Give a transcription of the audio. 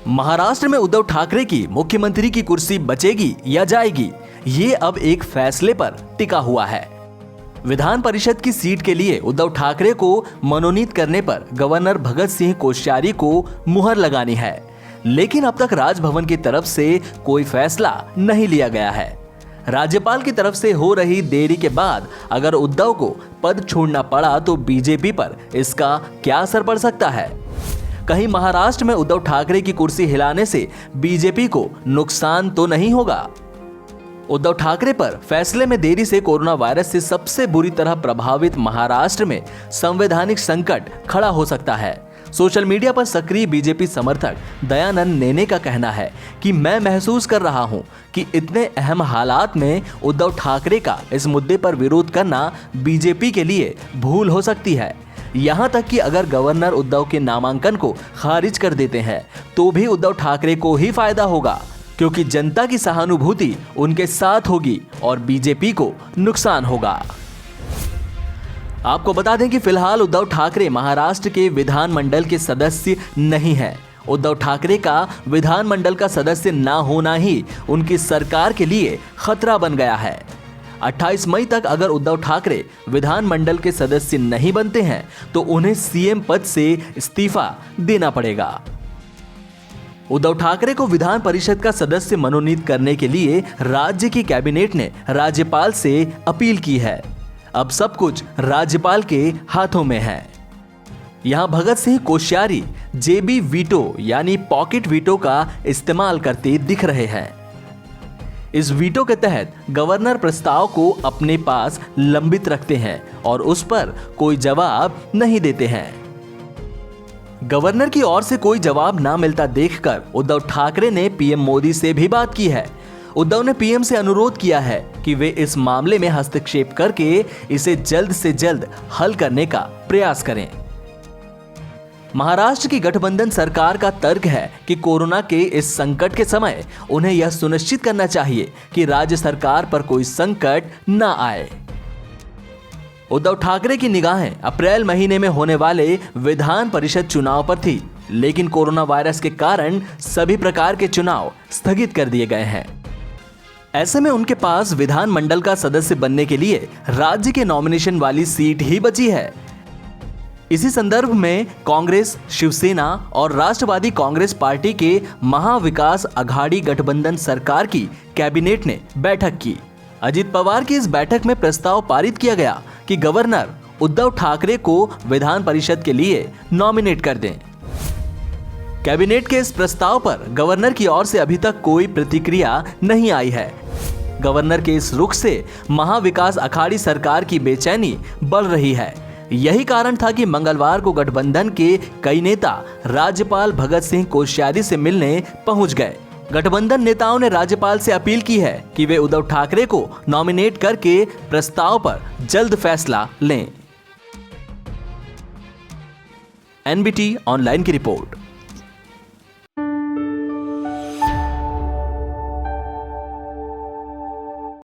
महाराष्ट्र में उद्धव ठाकरे की मुख्यमंत्री की कुर्सी बचेगी या जाएगी, ये अब एक फैसले पर टिका हुआ है। विधान परिषद की सीट के लिए उद्धव ठाकरे को मनोनीत करने पर गवर्नर भगत सिंह कोश्यारी को मुहर लगानी है, लेकिन अब तक राजभवन की तरफ से कोई फैसला नहीं लिया गया है। राज्यपाल की तरफ से हो रही देरी के बाद अगर उद्धव को पद छोड़ना पड़ा तो बीजेपी पर इसका क्या असर पड़ सकता है? कहीं महाराष्ट्र में उद्धव ठाकरे की कुर्सी हिलाने से बीजेपी को नुकसान तो नहीं होगा? उद्धव ठाकरे पर फैसले में देरी से कोरोना वायरस से सबसे बुरी तरह प्रभावित महाराष्ट्र में संवैधानिक संकट खड़ा हो सकता है। सोशल मीडिया पर सक्रिय बीजेपी समर्थक दयानंद नेने का कहना है कि मैं महसूस कर रहा हूं कि इतने अहम हालात में उद्धव ठाकरे का इस मुद्दे पर विरोध करना बीजेपी के लिए भूल हो सकती है। यहां तक कि अगर गवर्नर उद्धव के नामांकन को खारिज कर देते हैं तो भी उद्धव ठाकरे को ही फायदा होगा, क्योंकि जनता की सहानुभूति उनके साथ होगी और बीजेपी को नुकसान होगा। आपको बता दें कि फिलहाल उद्धव ठाकरे महाराष्ट्र के विधानमंडल के सदस्य नहीं हैं। उद्धव ठाकरे का विधानमंडल का सदस्य ना होना ही उनकी सरकार के लिए खतरा बन गया है। 28 मई तक अगर उद्धव ठाकरे विधानमंडल के सदस्य नहीं बनते हैं तो उन्हें सीएम पद से इस्तीफा देना पड़ेगा। उद्धव ठाकरे को विधान परिषद का सदस्य मनोनीत करने के लिए राज्य की कैबिनेट ने राज्यपाल से अपील की है। अब सब कुछ राज्यपाल के हाथों में है। यहां भगत सिंह कोश्यारी जेबी वीटो यानी पॉकेट वीटो का इस्तेमाल करते दिख रहे हैं। इस वीटो के तहत गवर्नर प्रस्ताव को अपने पास लंबित रखते हैं और उस पर कोई जवाब नहीं देते हैं। गवर्नर की ओर से कोई जवाब ना मिलता देखकर उद्धव ठाकरे ने पीएम मोदी से भी बात की है। उद्धव ने पीएम से अनुरोध किया है कि वे इस मामले में हस्तक्षेप करके इसे जल्द से जल्द हल करने का प्रयास करें। महाराष्ट्र की गठबंधन सरकार का तर्क है कि कोरोना के इस संकट के समय उन्हें यह सुनिश्चित करना चाहिए कि राज्य सरकार पर कोई संकट न आए। उद्धव ठाकरे की निगाहें अप्रैल महीने में होने वाले विधान परिषद चुनाव पर थी, लेकिन कोरोना वायरस के कारण सभी प्रकार के चुनाव स्थगित कर दिए गए हैं। ऐसे में उनके पास विधानमंडल का सदस्य बनने के लिए राज्य के नॉमिनेशन वाली सीट ही बची है। इसी संदर्भ में कांग्रेस, शिवसेना और राष्ट्रवादी कांग्रेस पार्टी के महाविकास अघाड़ी गठबंधन सरकार की कैबिनेट ने बैठक की। अजित पवार की इस बैठक में प्रस्ताव पारित किया गया कि गवर्नर उद्धव ठाकरे को विधान परिषद के लिए नॉमिनेट कर दें। कैबिनेट के इस प्रस्ताव पर गवर्नर की ओर से अभी तक कोई प्रतिक्रिया नहीं आई है। गवर्नर के इस रुख से महाविकास अघाड़ी सरकार की बेचैनी बढ़ रही है। यही कारण था कि मंगलवार को गठबंधन के कई नेता राज्यपाल भगत सिंह कोश्यारी से मिलने पहुंच गए। गठबंधन नेताओं ने राज्यपाल से अपील की है कि वे उद्धव ठाकरे को नॉमिनेट करके प्रस्ताव पर जल्द फैसला लें। एनबीटी ऑनलाइन की रिपोर्ट।